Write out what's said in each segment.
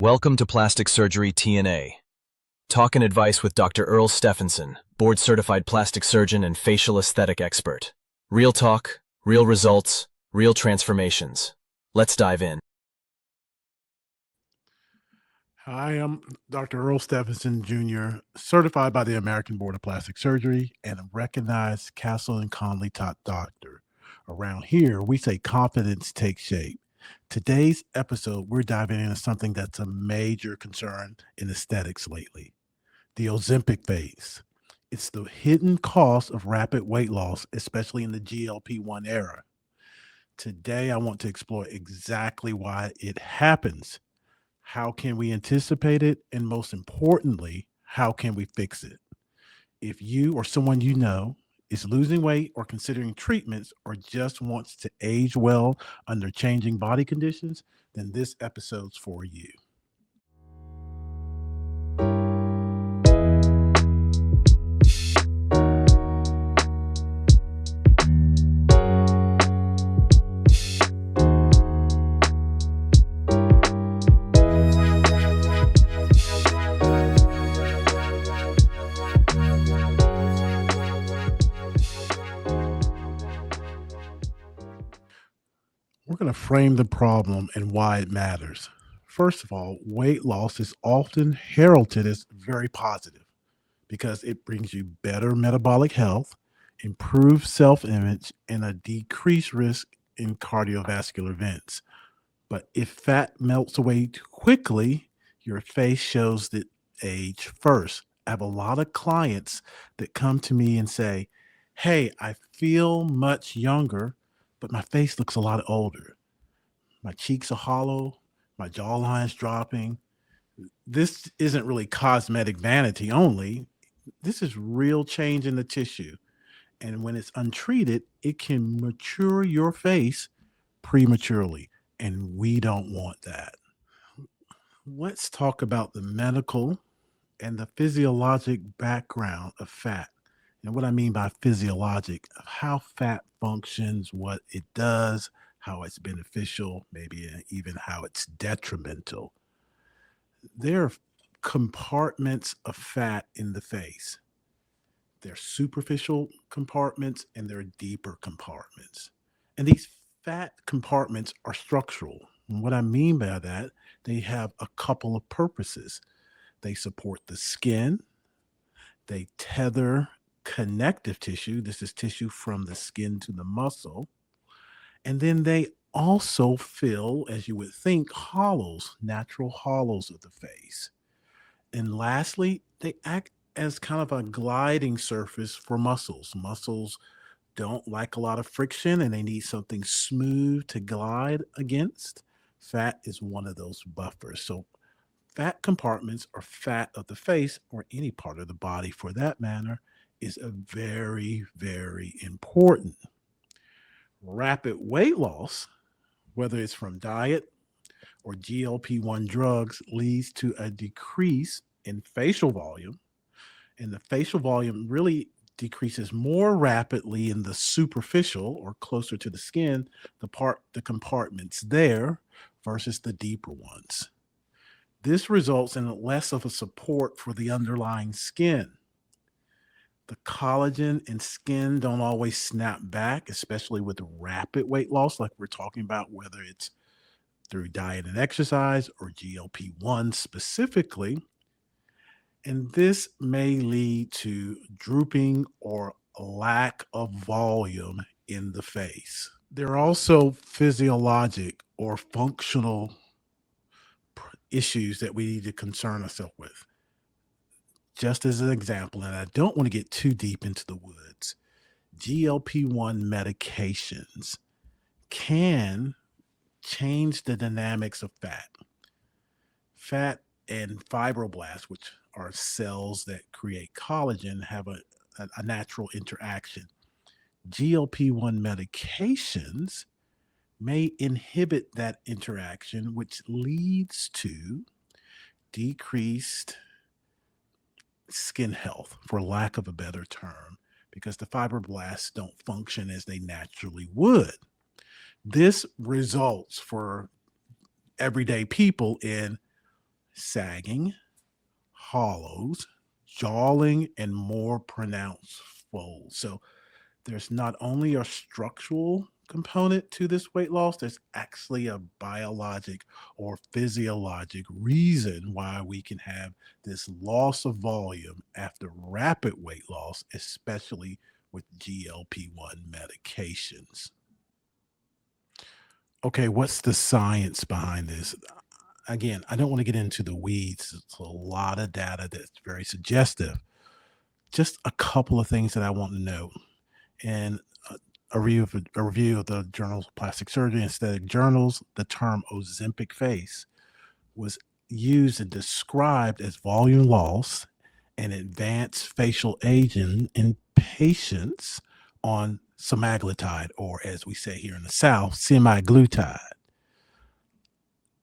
Welcome to Plastic Surgery TNA. Talk and advice with Dr. Earl Stephenson, board-certified plastic surgeon and facial aesthetic expert. Real talk, real results, real transformations. Let's dive in. Hi, I'm Dr. Earl Stephenson Jr., certified by the American Board of Plastic Surgery and a recognized Castle and Connolly Top Doctor. Around here, we say confidence takes shape. Today's episode, we're diving into something that's a major concern in aesthetics lately: the Ozempic Face. It's the hidden cost of rapid weight loss, especially in the GLP-1 era. Today, I want to explore exactly why it happens. How can we anticipate it? And most importantly, how can we fix it? If you or someone you know is losing weight or considering treatments or just wants to age well under changing body conditions, then this episode's for you. We're going to frame the problem and why it matters. First of all, weight loss is often heralded as very positive because it brings you better metabolic health, improved self image, and a decreased risk in cardiovascular events. But if fat melts away too quickly, your face shows the age first. I have a lot of clients that come to me and say, "Hey, I feel much younger, but my face looks a lot older. My cheeks are hollow, my jawline's dropping." This isn't really cosmetic vanity only. This is real change in the tissue. And when it's untreated, it can mature your face prematurely. And we don't want that. Let's talk about the medical and the physiologic background of fat. And what I mean by physiologic, of how fat functions, what it does, how it's beneficial, maybe even how it's detrimental. There are compartments of fat in the face. There are superficial compartments and there are deeper compartments. And these fat compartments are structural. And what I mean by that, they have a couple of purposes. They support the skin, they tether connective tissue. This is tissue from the skin to the muscle. And then they also fill, as you would think, hollows, natural hollows of the face. And lastly, they act as kind of a gliding surface for muscles. Muscles don't like a lot of friction and they need something smooth to glide against. Fat is one of those buffers. So, fat compartments or fat of the face, or any part of the body for that matter, is a very, very important. Rapid weight loss, whether it's from diet or GLP-1 drugs, leads to a decrease in facial volume. And the facial volume really decreases more rapidly in the superficial or closer to the skin, the compartments there versus the deeper ones. This results in less of a support for the underlying skin. The collagen in skin don't always snap back, especially with rapid weight loss, like we're talking about, whether it's through diet and exercise or GLP-1 specifically. And this may lead to drooping or lack of volume in the face. There are also physiologic or functional issues that we need to concern ourselves with. Just as an example, and I don't want to get too deep into the woods, GLP-1 medications can change the dynamics of fat. Fat and fibroblasts, which are cells that create collagen, have a natural interaction. GLP-1 medications may inhibit that interaction, which leads to decreased skin health, for lack of a better term, because the fibroblasts don't function as they naturally would. This results for everyday people in sagging, hollows, jawling, and more pronounced folds. So there's not only a structural component to this weight loss, there's actually a biologic or physiologic reason why we can have this loss of volume after rapid weight loss, especially with GLP-1 medications. Okay, what's the science behind this? Again, I don't want to get into the weeds. It's a lot of data that's very suggestive. Just a couple of things that I want to know. And a review of the Journals of Plastic Surgery and Aesthetic Journals, the term Ozempic Face was used and described as volume loss and advanced facial aging in patients on semaglutide, or as we say here in the South, semaglutide.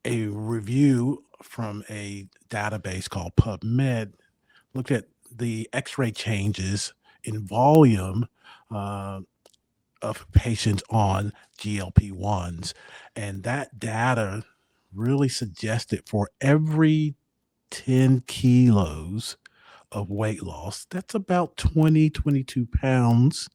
A review from a database called PubMed looked at the X-ray changes in volume uh, of patients on GLP-1s, and that data really suggested for every 10 kilos of weight loss, that's about 22 pounds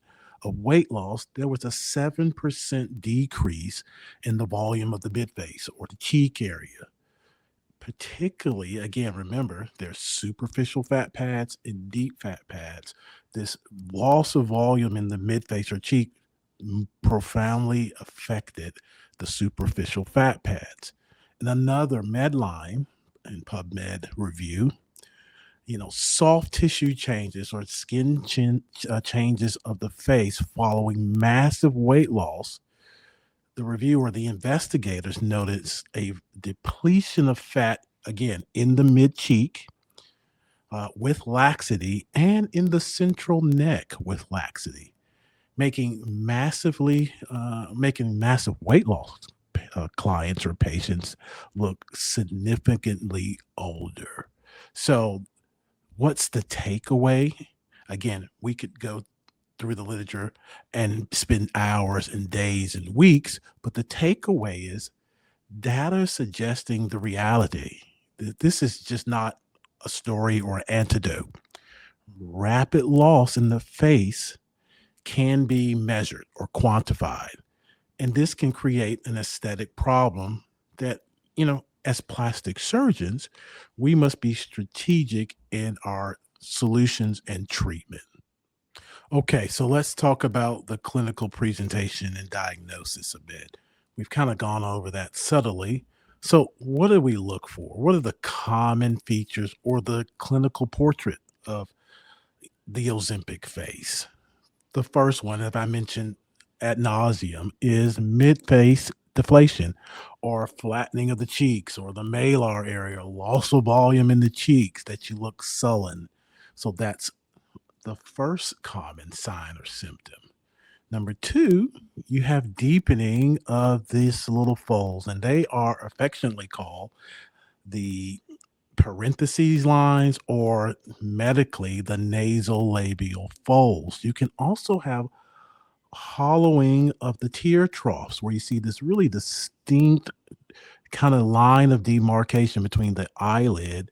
of weight loss, there was a 7% decrease in the volume of the midface or the cheek area. Particularly, again, remember, there's superficial fat pads and deep fat pads. This loss of volume in the midface or cheek profoundly affected the superficial fat pads. And another Medline and PubMed review, soft tissue changes or changes of the face following massive weight loss. The reviewer, the investigators noticed a depletion of fat again in the mid cheek with laxity and in the central neck with laxity, making massive weight loss clients or patients look significantly older. So, what's the takeaway? Again, we could go through the literature and spend hours and days and weeks, but the takeaway is data suggesting the reality that this is just not a story or an antidote. Rapid loss in the face can be measured or quantified, and this can create an aesthetic problem that, as plastic surgeons, we must be strategic in our solutions and treatment. Okay, so let's talk about the clinical presentation and diagnosis a bit. We've kind of gone over that subtly. So, what do we look for? What are the common features or the clinical portrait of the Ozempic face? The first one, as I mentioned ad nauseum, is mid face deflation or flattening of the cheeks or the malar area, loss of volume in the cheeks that you look sullen. So, that's the first common sign or symptom. Number two, you have deepening of these little folds, and they are affectionately called the parentheses lines or medically the nasolabial folds. You can also have hollowing of the tear troughs where you see this really distinct kind of line of demarcation between the eyelid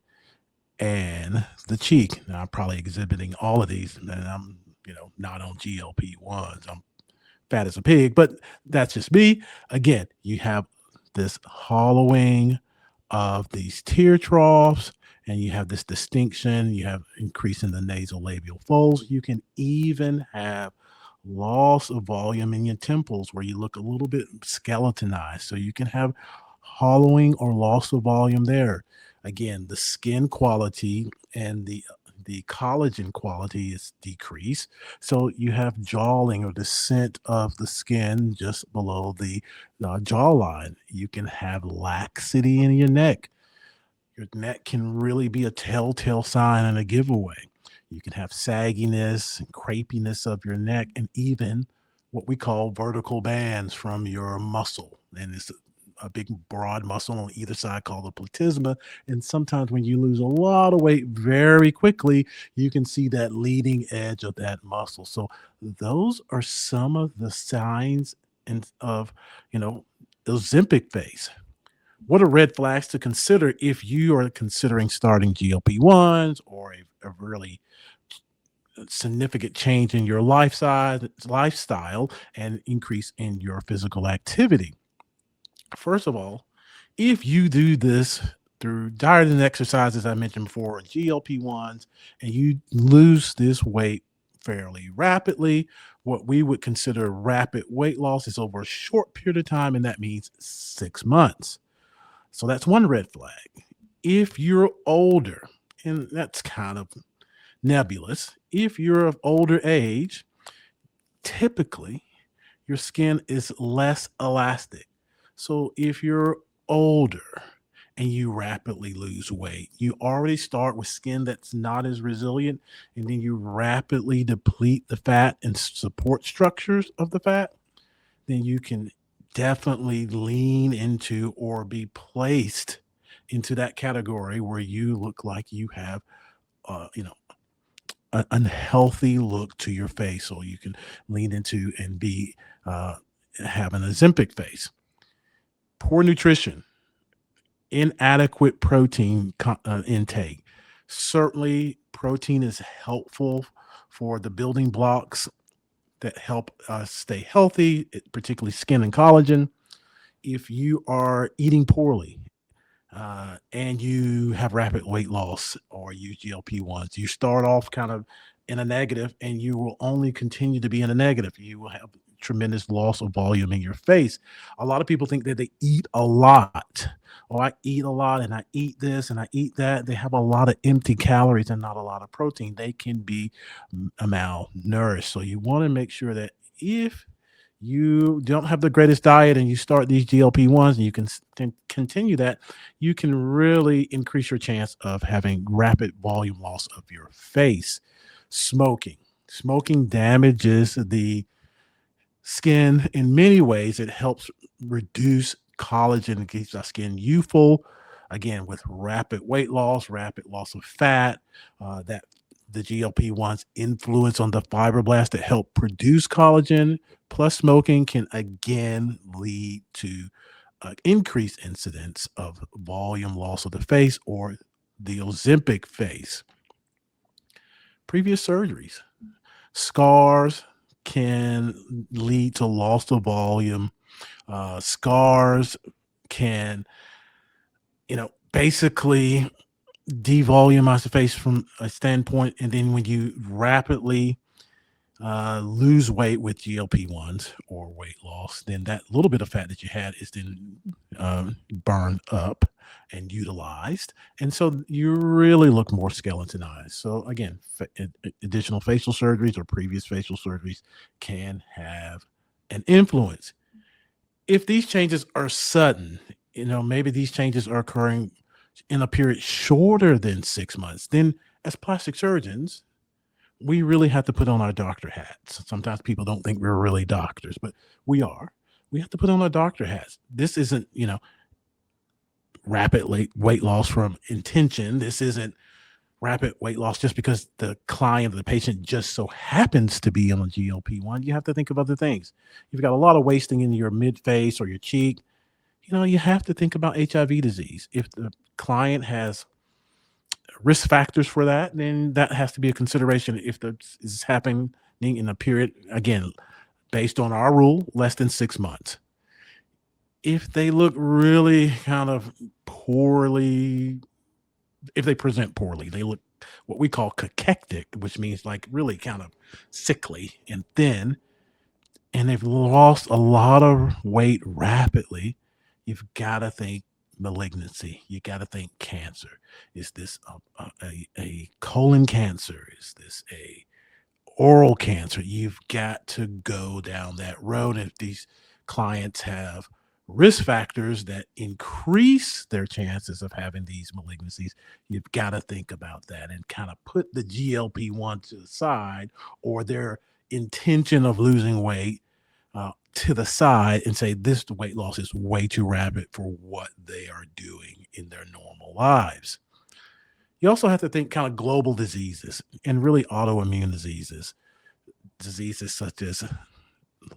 and the cheek. Now, I'm probably exhibiting all of these, and I'm, not on GLP-1s. I'm fat as a pig, but that's just me. Again, you have this hollowing of these tear troughs, and you have this distinction. You have increase in the nasolabial folds. You can even have loss of volume in your temples where you look a little bit skeletonized. So you can have hollowing or loss of volume there. Again, the skin quality and the collagen quality is decreased. So you have jawling or descent of the skin just below the jawline. You can have laxity in your neck. Your neck can really be a telltale sign and a giveaway. You can have sagginess and crepiness of your neck, and even what we call vertical bands from your muscle. And it's a big broad muscle on either side called the platysma. And sometimes when you lose a lot of weight very quickly, you can see that leading edge of that muscle. So those are some of the signs of, Ozempic face. What are red flags to consider if you are considering starting GLP-1s or a really significant change in your lifestyle and increase in your physical activity? First of all, if you do this through diet and exercise, as I mentioned before, GLP-1s, and you lose this weight fairly rapidly, what we would consider rapid weight loss is over a short period of time, and that means 6 months. So that's one red flag. If you're older, and that's kind of nebulous, if you're of older age, typically your skin is less elastic. So if you're older and you rapidly lose weight, you already start with skin that's not as resilient, and then you rapidly deplete the fat and support structures of the fat, then you can definitely lean into or be placed into that category where you look like you have, you know, an unhealthy look to your face. So you can lean into and be uh, have an Ozempic face. Poor nutrition, inadequate protein intake. Certainly, protein is helpful for the building blocks that help us stay healthy, particularly skin and collagen. If you are eating poorly and you have rapid weight loss or use GLP-1s, you start off kind of in a negative and you will only continue to be in a negative. You will have tremendous loss of volume in your face. A lot of people think that they eat a lot. Oh, I eat a lot and I eat this and I eat that. They have a lot of empty calories and not a lot of protein. They can be malnourished. So you want to make sure that if you don't have the greatest diet and you start these GLP-1s and you can continue that, you can really increase your chance of having rapid volume loss of your face. Smoking. Smoking damages the skin in many ways. It helps reduce collagen and keeps our skin youthful. Again, with rapid weight loss, rapid loss of fat, that the GLP-1's influence on the fibroblasts that help produce collagen, plus smoking can again lead to increased incidence of volume loss of the face or the Ozempic face. Previous surgeries, scars can lead to loss of volume. Scars can, basically devolumize the face from a standpoint. And then when you rapidly lose weight with GLP-1s or weight loss, then that little bit of fat that you had is then burned up and utilized. And so you really look more skeletonized. So again, additional facial surgeries or previous facial surgeries can have an influence. If these changes are sudden, maybe these changes are occurring in a period shorter than 6 months, then as plastic surgeons, we really have to put on our doctor hats. Sometimes people don't think we're really doctors, but we are. We have to put on our doctor hats. This isn't, rapid weight loss from intention. This isn't rapid weight loss just because the client, the patient just so happens to be on a GLP-1. You have to think of other things. You've got a lot of wasting in your mid face or your cheek. You have to think about HIV disease. If the client has risk factors for that, then that has to be a consideration if this is happening in a period, again, based on our rule, less than 6 months. If they look really kind of poorly, if they present poorly, they look what we call cachectic, which means like really kind of sickly and thin, and they've lost a lot of weight rapidly, you've got to think malignancy. You got to think cancer. Is this a colon cancer? Is this a oral cancer? You've got to go down that road. If these clients have risk factors that increase their chances of having these malignancies, you've got to think about that and kind of put the GLP-1 to the side or their intention of losing weight to the side and say this weight loss is way too rapid for what they are doing in their normal lives. You also have to think kind of global diseases and really autoimmune diseases, diseases such as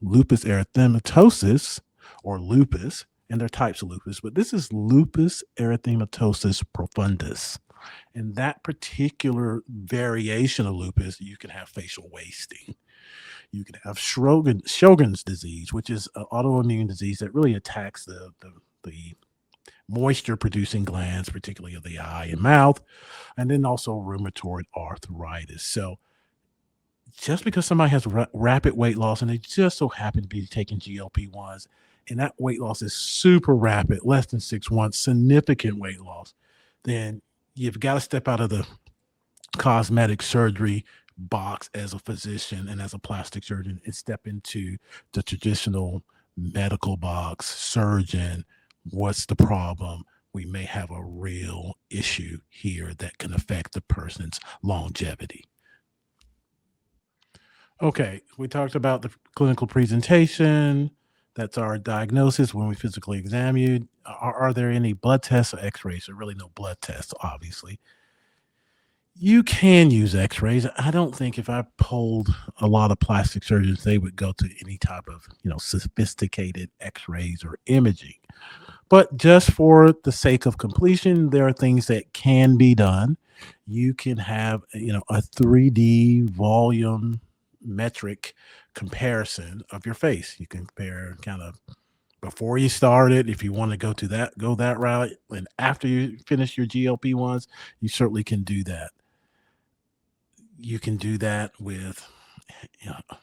lupus erythematosus or lupus and there are types of lupus, but this is lupus erythematosus profundus. And that particular variation of lupus, you can have facial wasting. You can have Sjogren's disease, which is an autoimmune disease that really attacks the moisture producing glands, particularly of the eye and mouth, and then also rheumatoid arthritis. So just because somebody has rapid weight loss and they just so happen to be taking GLP-1s, and that weight loss is super rapid, less than 6 months, significant weight loss, then you've got to step out of the cosmetic surgery box as a physician and as a plastic surgeon and step into the traditional medical box. Surgeon, what's the problem? We may have a real issue here that can affect the person's longevity. Okay, we talked about the clinical presentation. That's our diagnosis when we physically examine you. Are there any blood tests or x-rays? There are really no blood tests, obviously. You can use x-rays. I don't think if I polled a lot of plastic surgeons, they would go to any type of, sophisticated x-rays or imaging. But just for the sake of completion, there are things that can be done. You can have, a 3D volume metric comparison of your face. You can compare kind of before you started, if you want to go that route, and after you finish your GLP-1s, you certainly can do that. You can do that with,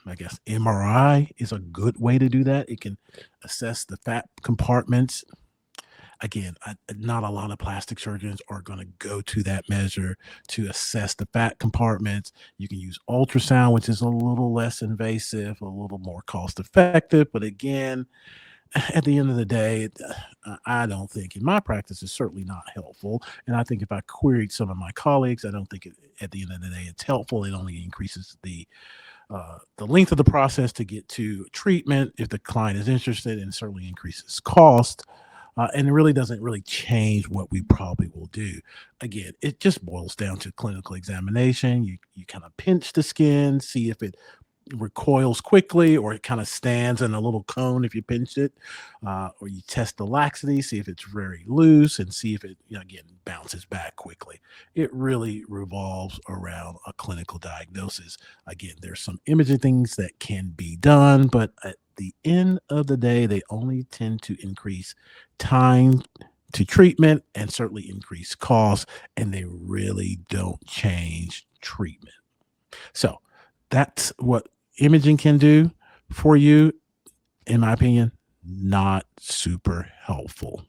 I guess MRI is a good way to do that. It can assess the fat compartments. Again, not a lot of plastic surgeons are going to go to that measure to assess the fat compartments. You can use ultrasound, which is a little less invasive, a little more cost effective. But again, at the end of the day, I don't think in my practice it's certainly not helpful. And I think if I queried some of my colleagues, I don't think at the end of the day it's helpful. It only increases the length of the process to get to treatment if the client is interested, and certainly increases cost. And it really doesn't really change what we probably will do. Again, it just boils down to clinical examination. You kind of pinch the skin, see if it recoils quickly or it kind of stands in a little cone if you pinch it, or you test the laxity, see if it's very loose, and see if it again bounces back quickly. It really revolves around a clinical diagnosis. Again, there's some imaging things that can be done, but at the end of the day, they only tend to increase time to treatment and certainly increase costs, and they really don't change treatment. So that's what imaging can do for you. In my opinion, not super helpful.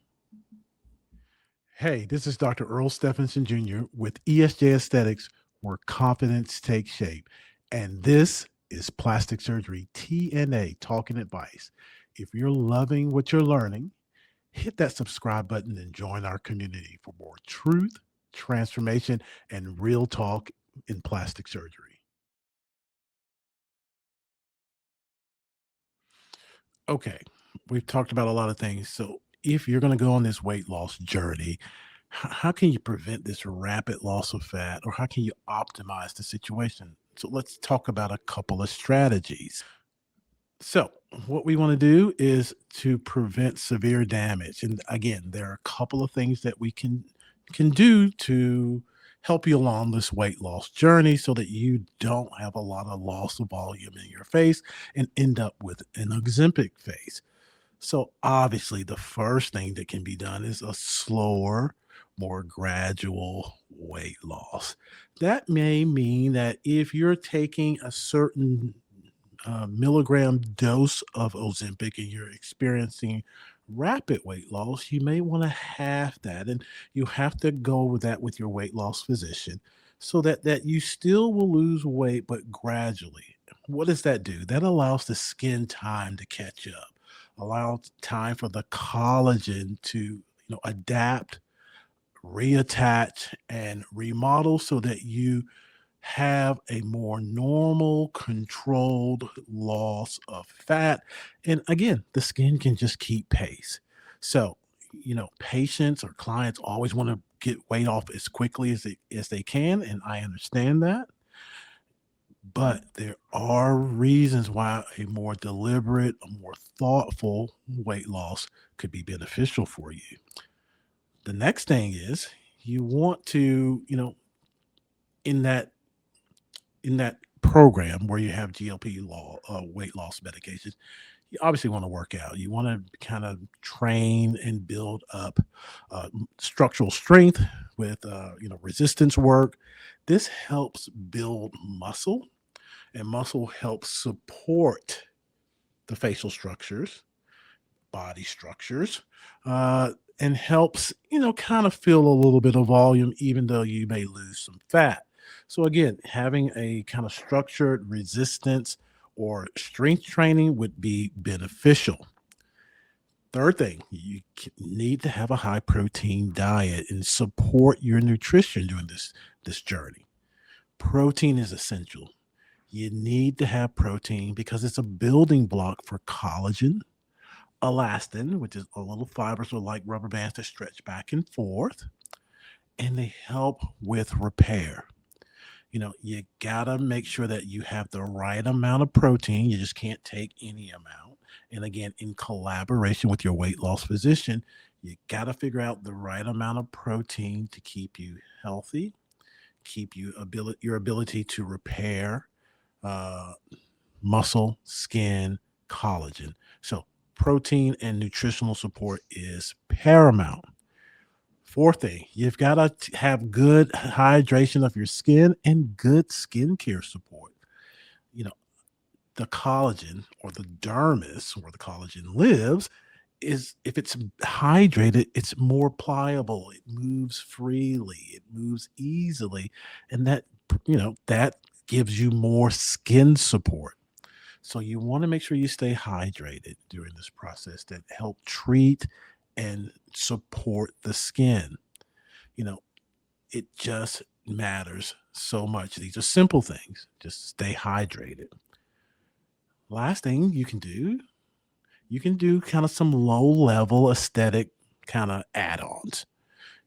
Hey, this is Dr. Earl Stephenson Jr. with ESJ Aesthetics, where confidence takes shape. And this is Plastic Surgery TNA Talking Advice. If you're loving what you're learning, hit that subscribe button and join our community for more truth, transformation, and real talk in plastic surgery. Okay, we've talked about a lot of things. So, if you're going to go on this weight loss journey, how can you prevent this rapid loss of fat, or how can you optimize the situation? So, let's talk about a couple of strategies. So, what we want to do is to prevent severe damage. And again, there are a couple of things that we can do to help you along this weight loss journey so that you don't have a lot of loss of volume in your face and end up with an Ozempic face. So, obviously, the first thing that can be done is a slower, more gradual weight loss. That may mean that if you're taking a certain milligram dose of Ozempic and you're experiencing rapid weight loss, you may want to halve that, and you have to go over that with your weight loss physician so that you still will lose weight, but gradually. What does that do? That allows the skin time to catch up, allows time for the collagen to adapt, reattach, and remodel so that you have a more normal, controlled loss of fat. And again, the skin can just keep pace. So, patients or clients always want to get weight off as quickly as they can. And I understand that. But there are reasons why a more deliberate, a more thoughtful weight loss could be beneficial for you. The next thing is you want to, in that in that program where you have GLP weight loss medications, you obviously want to work out. You want to kind of train and build up structural strength with resistance work. This helps build muscle, and muscle helps support the facial structures, body structures, uh, and helps, kind of feel a little bit of volume, even though you may lose some fat. So, again, having a kind of structured resistance or strength training would be beneficial. Third thing, you need to have a high protein diet and support your nutrition during this journey. Protein is essential. You need to have protein because it's a building block for collagen, elastin, which is a little fibers or like rubber bands that stretch back and forth, and they help with repair. You gotta make sure that you have the right amount of protein. You just can't take any amount. And again, in collaboration with your weight loss physician, you gotta figure out the right amount of protein to keep you healthy, keep your ability to repair uh, muscle, skin, collagen. So protein and nutritional support is paramount. Fourth thing, you've got to have good hydration of your skin and good skincare support. You know, the collagen or the dermis where the collagen lives is if it's hydrated, it's more pliable. It moves freely, it moves easily. And that gives you more skin support. So you want to make sure you stay hydrated during this process that help treat and support the skin. You know, it just matters so much. These are simple things. Just stay hydrated. Last thing you can do kind of some low level aesthetic kind of add-ons.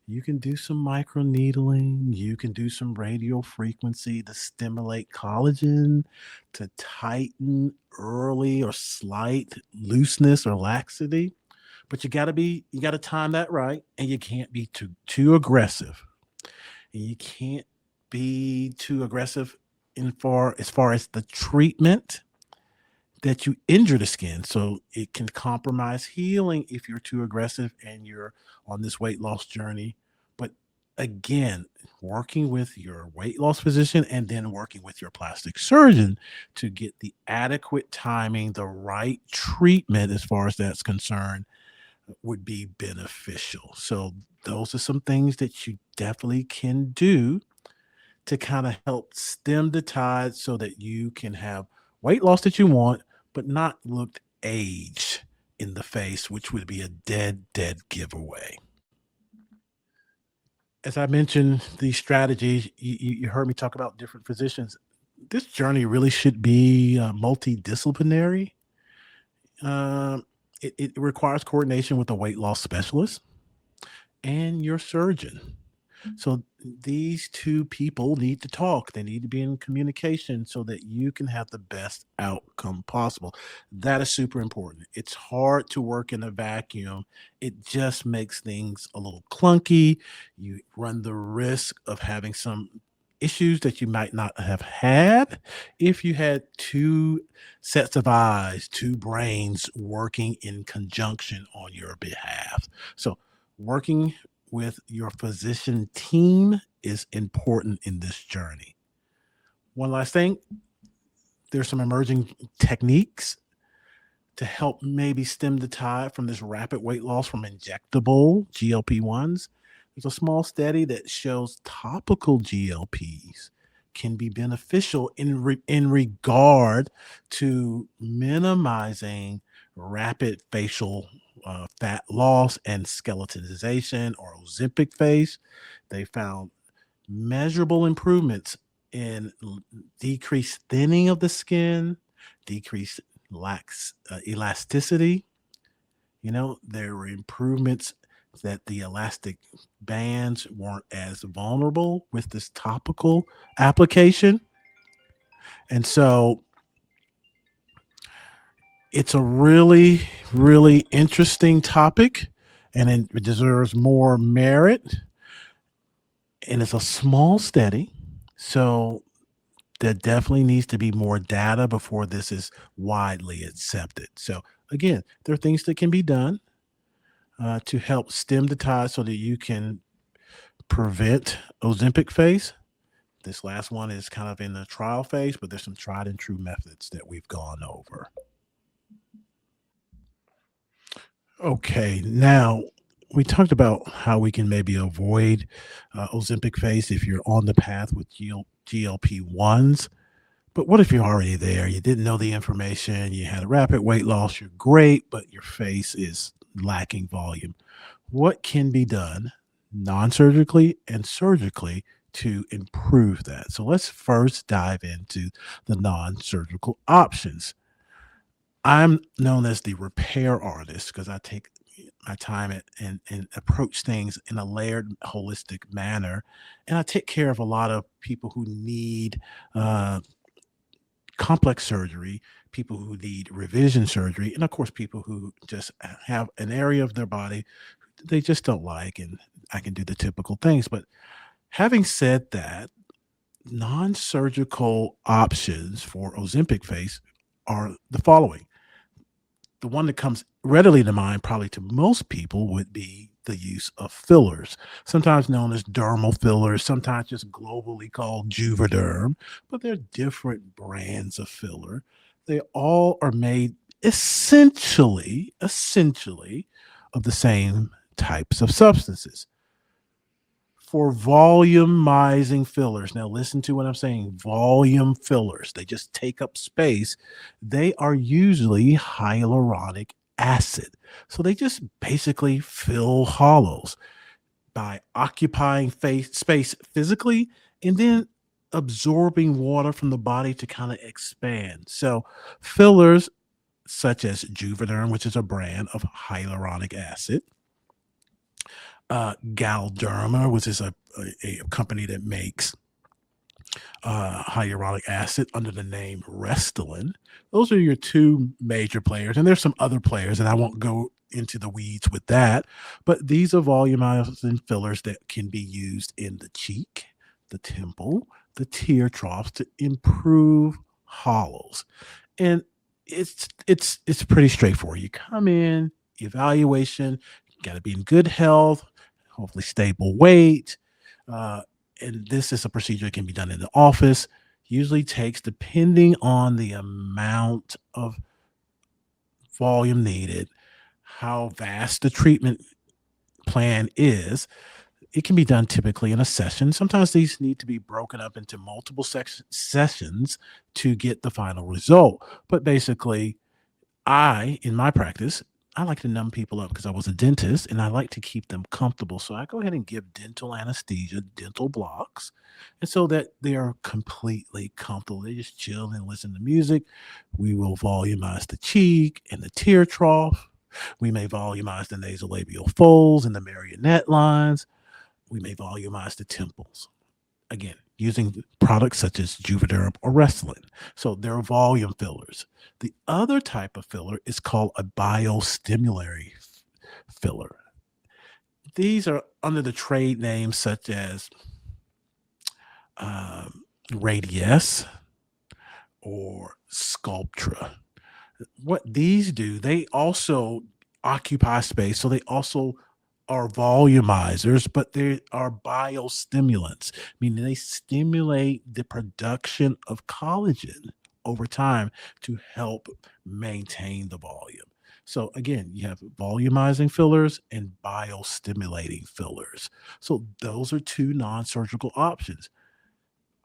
You can do some microneedling. You can do some radio frequency to stimulate collagen, to tighten early or slight looseness or laxity. But you got to time that right, and you can't be too aggressive. And you can't be too aggressive as far as the treatment that you injure the skin. So it can compromise healing if you're too aggressive and you're on this weight loss journey. But again, working with your weight loss physician and then working with your plastic surgeon to get the adequate timing, the right treatment as far as that's concerned would be beneficial. So those are some things that you definitely can do to kind of help stem the tide so that you can have weight loss that you want, but not look aged in the face, which would be a dead giveaway. As I mentioned, these strategies, you heard me talk about different physicians. This journey really should be multidisciplinary. Um, it requires coordination with a weight loss specialist and your surgeon. So these two people need to talk. They need to be in communication so that you can have the best outcome possible. That is super important. It's hard to work in a vacuum. It just makes things a little clunky. You run the risk of having some issues that you might not have had if you had two sets of eyes, two brains working in conjunction on your behalf. So working with your physician team is important in this journey. One last thing, there's some emerging techniques to help maybe stem the tide from this rapid weight loss from injectable GLP-1s. There's a small study that shows topical GLPs can be beneficial in regard to minimizing rapid facial fat loss and skeletonization or Ozempic face. They found measurable improvements in decreased thinning of the skin, decreased elasticity. There were improvements that the elastic bands weren't as vulnerable with this topical application. And so it's a really, really interesting topic, and it deserves more merit. And it's a small study. So there definitely needs to be more data before this is widely accepted. So, again, there are things that can be done to help stem the tide so that you can prevent Ozempic face. This last one is kind of in the trial phase, but there's some tried and true methods that we've gone over. Okay, now we talked about how we can maybe avoid Ozempic face if you're on the path with GLP-1s. But what if you're already there? You didn't know the information, you had a rapid weight loss, you're great, but your face is lacking volume. What can be done non surgically and surgically to improve that? So let's first dive into the non surgical options. I'm known as the repair artist because I take my time and approach things in a layered, holistic manner. And I take care of a lot of people who need uh, complex surgery, people who need revision surgery, and of course, people who just have an area of their body they just don't like. And I can do the typical things. But having said that, non surgical options for Ozempic face are the following. The one that comes readily to mind, probably to most people, would be the use of fillers, sometimes known as dermal fillers, sometimes just globally called Juvederm, but they're different brands of filler. They all are made essentially of the same types of substances for volumizing fillers. Now, listen to what I'm saying volume fillers, they just take up space. They are usually hyaluronic acid. So they just basically fill hollows by occupying space physically and then absorbing water from the body to kind of expand. So, fillers such as Juvederm, which is a brand of hyaluronic acid, Galderma, which is a company that makes hyaluronic acid under the name Restylane. Those are your two major players, and there's some other players, and I won't go into the weeds with that. But these are volumizing fillers that can be used in the cheek, the temple, the tear troughs to improve hollows. And it's pretty straightforward. You come in, evaluation, you got to be in good health, hopefully stable weight. Uh, and this is a procedure that can be done in the office. Usually takes, depending on the amount of volume needed, how vast the treatment plan is, it can be done typically in a session. Sometimes these need to be broken up into multiple sessions to get the final result. But basically, in my practice, I like to numb people up because I was a dentist and I like to keep them comfortable. So I go ahead and give dental anesthesia, dental blocks, and so that they are completely comfortable. They just chill and listen to music. We will volumize the cheek and the tear trough. We may volumize the nasolabial folds and the marionette lines. We may volumize the temples. Again, using products such as Juvederm or Restylane. So they're volume fillers. The other type of filler is called a biostimulatory filler. These are under the trade names such as Radiesse or Sculptra. What these do, they also occupy space. So they also are volumizers, but they are biostimulants, meaning they stimulate the production of collagen over time to help maintain the volume. So again, you have volumizing fillers and biostimulating fillers. So those are two non-surgical options.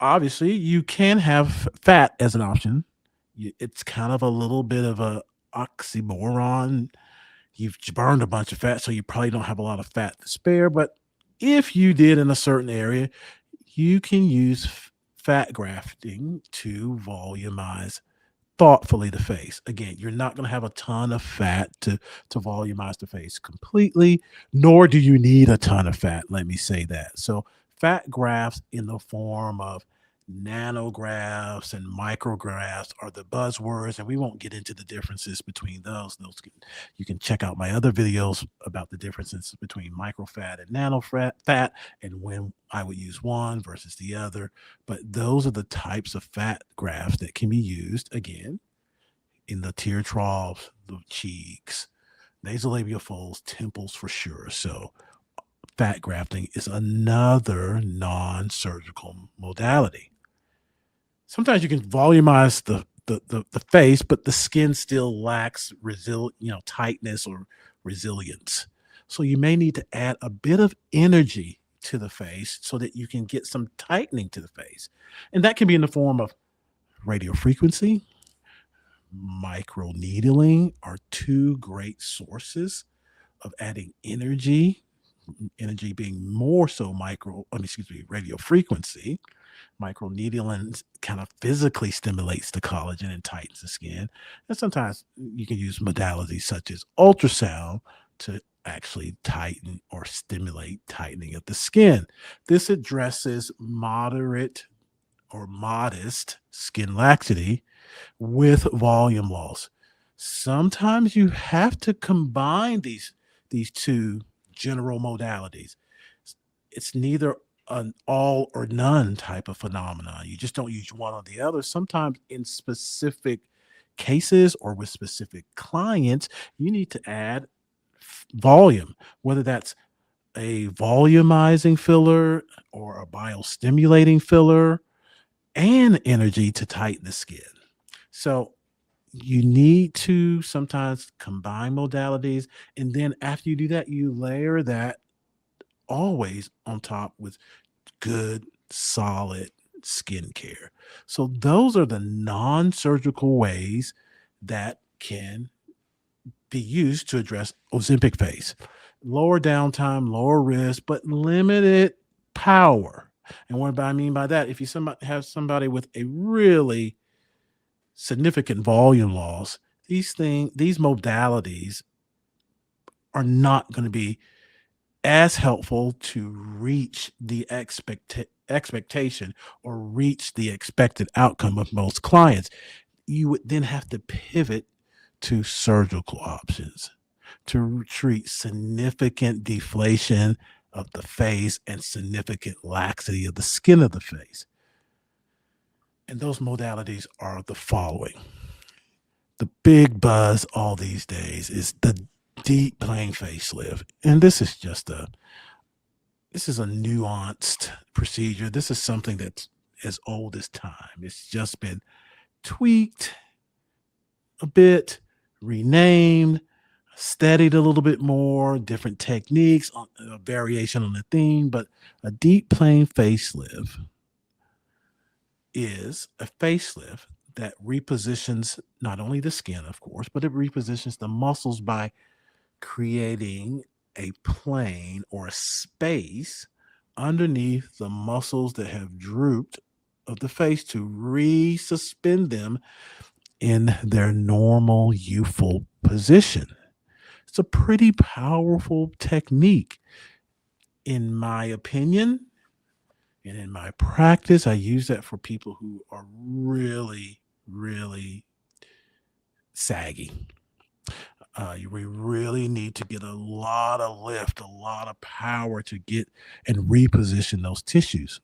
Obviously, you can have fat as an option. It's kind of a little bit of a oxymoron. You've burned a bunch of fat, so you probably don't have a lot of fat to spare. But if you did in a certain area, you can use fat grafting to volumize thoughtfully the face. Again, you're not going to have a ton of fat to volumize the face completely, nor do you need a ton of fat. Let me say that. So fat grafts in the form of Nanografts and micrografts are the buzzwords, and we won't get into the differences between those. You can check out my other videos about the differences between microfat and fat and when I would use one versus the other. But those are the types of fat grafts that can be used again in the tear troughs, the cheeks, nasolabial folds, temples for sure. So fat grafting is another non-surgical modality. Sometimes you can volumize the face, but the skin still lacks tightness or resilience. So you may need to add a bit of energy to the face so that you can get some tightening to the face. And that can be in the form of radiofrequency, microneedling are two great sources of adding energy being more so radio frequency. Microneedling kind of physically stimulates the collagen and tightens the skin. And sometimes you can use modalities such as ultrasound to actually tighten or stimulate tightening of the skin. This addresses moderate or modest skin laxity with volume loss. Sometimes you have to combine these two general modalities. It's neither an all or none type of phenomenon. You just don't use one or the other. Sometimes in specific cases or with specific clients, you need to add volume, whether that's a volumizing filler or a biostimulating filler and energy to tighten the skin. So you need to sometimes combine modalities. And then after you do that, you layer that always on top with good, solid skincare. So those are the non-surgical ways that can be used to address Ozempic face. Lower downtime, lower risk, but limited power. And what I mean by that, if you have somebody with a really significant volume loss, these modalities are not going to be as helpful to reach the expectation or reach the expected outcome of most clients. You would then have to pivot to surgical options to treat significant deflation of the face and significant laxity of the skin of the face. And those modalities are the following. The big buzz all these days is the deep plane facelift. And this is a nuanced procedure. This is something that's as old as time. It's just been tweaked a bit, renamed, studied a little bit more, different techniques, a variation on the theme, but a deep plane facelift is a facelift that repositions not only the skin, of course, but it repositions the muscles by creating a plane or a space underneath the muscles that have drooped of the face to resuspend them in their normal youthful position. It's a pretty powerful technique. In my opinion, and in my practice, I use that for people who are really, really saggy. We really need to get a lot of lift, a lot of power to get and reposition those tissues.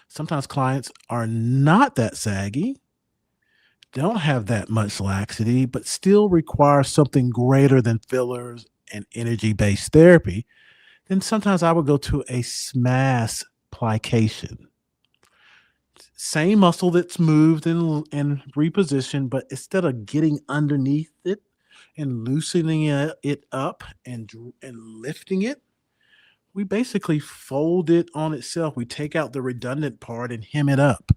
Sometimes clients are not that saggy, don't have that much laxity, but still require something greater than fillers and energy-based therapy. Then sometimes I would go to a SMAS plication. Same muscle that's moved and repositioned, but instead of getting underneath it and loosening it up and lifting it, we basically fold it on itself. We take out the redundant part and hem it up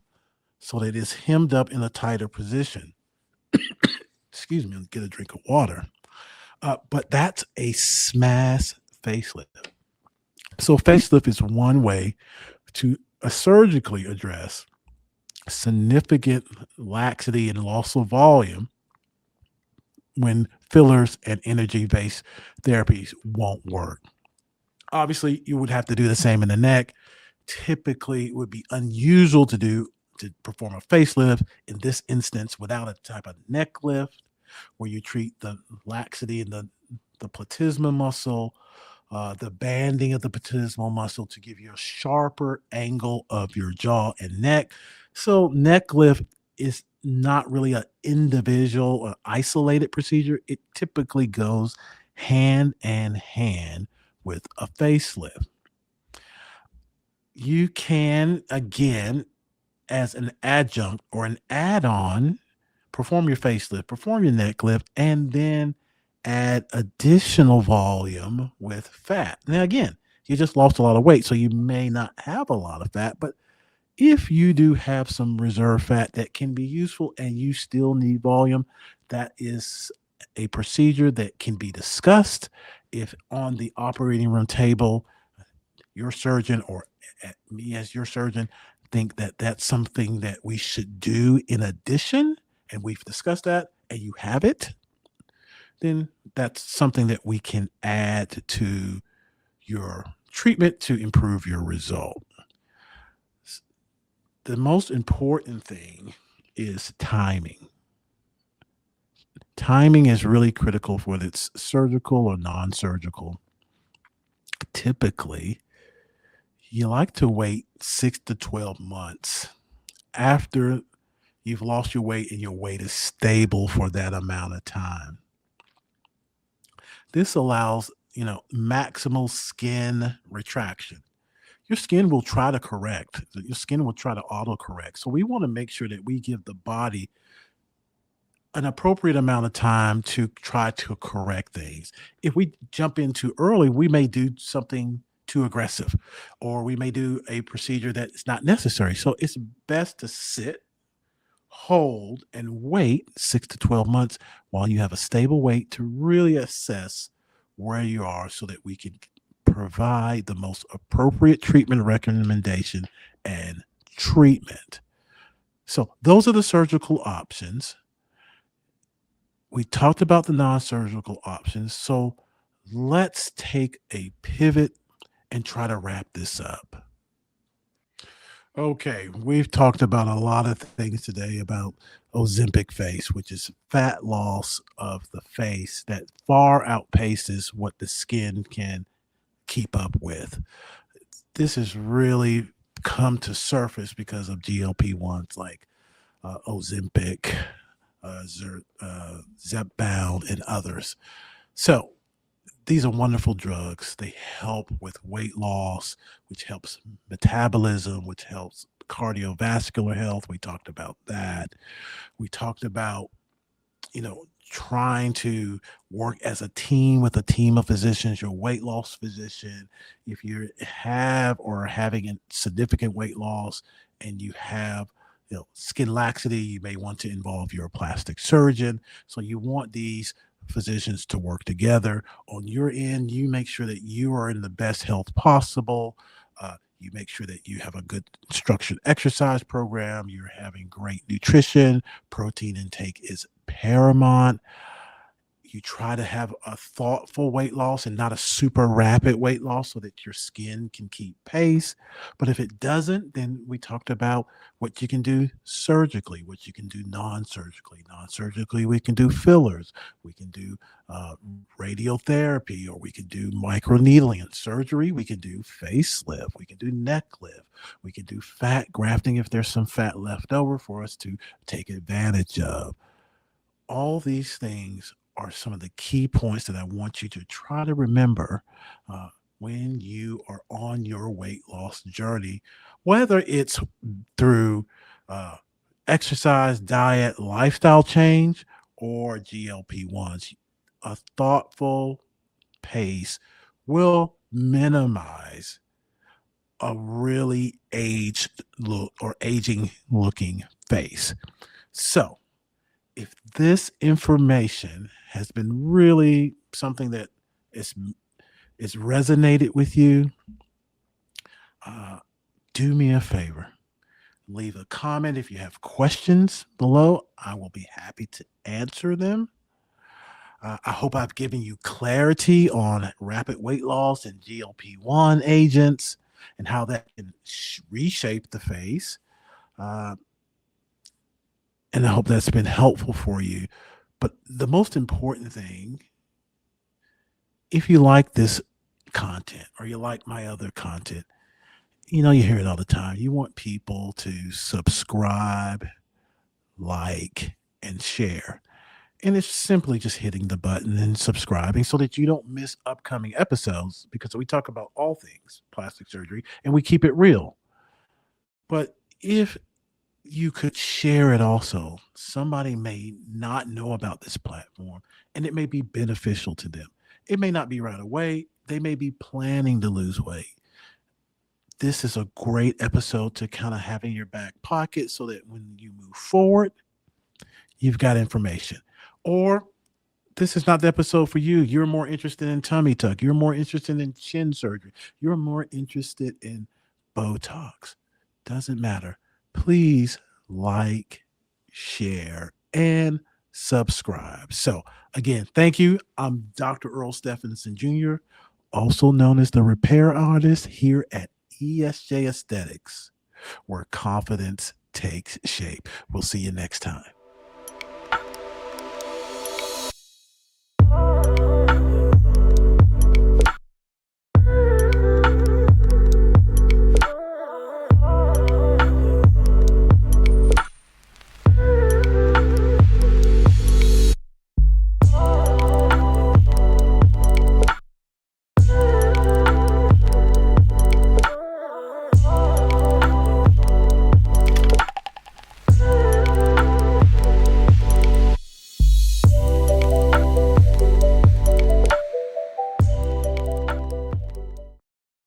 so that it's hemmed up in a tighter position. Excuse me, get a drink of water. But that's a SMAS facelift. So facelift is one way to surgically address significant laxity and loss of volume when fillers and energy-based therapies won't work. Obviously, you would have to do the same in the neck typically it would be unusual to perform a facelift in this instance without a type of neck lift where you treat the laxity in the platysma muscle, the banding of the platysmal muscle to give you a sharper angle of your jaw and neck. So neck lift is not really an individual or isolated procedure. It typically goes hand in hand with a facelift. You can, again, as an adjunct or an add-on, perform your facelift, perform your neck lift, and then add additional volume with fat. Now, again, you just lost a lot of weight, so you may not have a lot of fat, but if you do have some reserve fat that can be useful and you still need volume, that is a procedure that can be discussed if on the operating room table your surgeon or me as your surgeon think that that's something that we should do in addition, and we've discussed that, and you have it, then that's something that we can add to your treatment to improve your result. The most important thing is timing. Timing is really critical whether it's surgical or non-surgical. Typically, you like to wait 6 to 12 months after you've lost your weight and your weight is stable for that amount of time. This allows, maximal skin retraction. Your skin will try to correct. Your skin will try to auto-correct. So we want to make sure that we give the body an appropriate amount of time to try to correct things. If we jump in too early, we may do something too aggressive, or we may do a procedure that is not necessary. So it's best to sit, hold, and wait 6 to 12 months while you have a stable weight to really assess where you are so that we can provide the most appropriate treatment recommendation and treatment. So those are the surgical options. We talked about the non-surgical options. So let's take a pivot and try to wrap this up. Okay, we've talked about a lot of things today about Ozempic Face, which is fat loss of the face that far outpaces what the skin can keep up with. This has really come to surface because of GLP-1s like Ozempic, Zepbound, and others. So these are wonderful drugs. They help with weight loss, which helps metabolism, which helps cardiovascular health. We talked about that. We talked about, trying to work as a team with a team of physicians, your weight loss physician. If you have or are having a significant weight loss and you have skin laxity, you may want to involve your plastic surgeon. So you want these physicians to work together. On your end, you make sure that you are in the best health possible. You make sure that you have a good structured exercise program. You're having great nutrition. Protein intake is paramount. You try to have a thoughtful weight loss and not a super rapid weight loss so that your skin can keep pace. But if it doesn't, then we talked about what you can do surgically, what you can do non-surgically. Non-surgically, we can do fillers, we can do radiotherapy, or we can do microneedling. And surgery, we can do facelift, we can do neck lift, we can do fat grafting if there's some fat left over for us to take advantage of. All these things are some of the key points that I want you to try to remember when you are on your weight loss journey, whether it's through exercise, diet, lifestyle change, or GLP-1s. A thoughtful pace will minimize a really aged look or aging looking face. So, if this information has been really something that is resonated with you, do me a favor. Leave a comment if you have questions below. I will be happy to answer them. I hope I've given you clarity on rapid weight loss and GLP-1 agents. and how that can reshape the face. Uh, and I hope that's been helpful for you. But the most important thing, if you like this content or you like my other content, you hear it all the time. You want people to subscribe, like, and share. And it's simply just hitting the button and subscribing so that you don't miss upcoming episodes, because we talk about all things plastic surgery and we keep it real. But if you could share it also, somebody may not know about this platform and it may be beneficial to them. It may not be right away, they may be planning to lose weight. This is a great episode to kind of have in your back pocket so that when you move forward, you've got information. Or this is not the episode for you. You're more interested in tummy tuck. You're more interested in chin surgery. You're more interested in Botox. Doesn't matter. Please like, share, and subscribe. So, again, thank you. I'm Dr. Earl Stephenson Jr., also known as the repair artist here at ESJ Aesthetics, where confidence takes shape. We'll see you next time.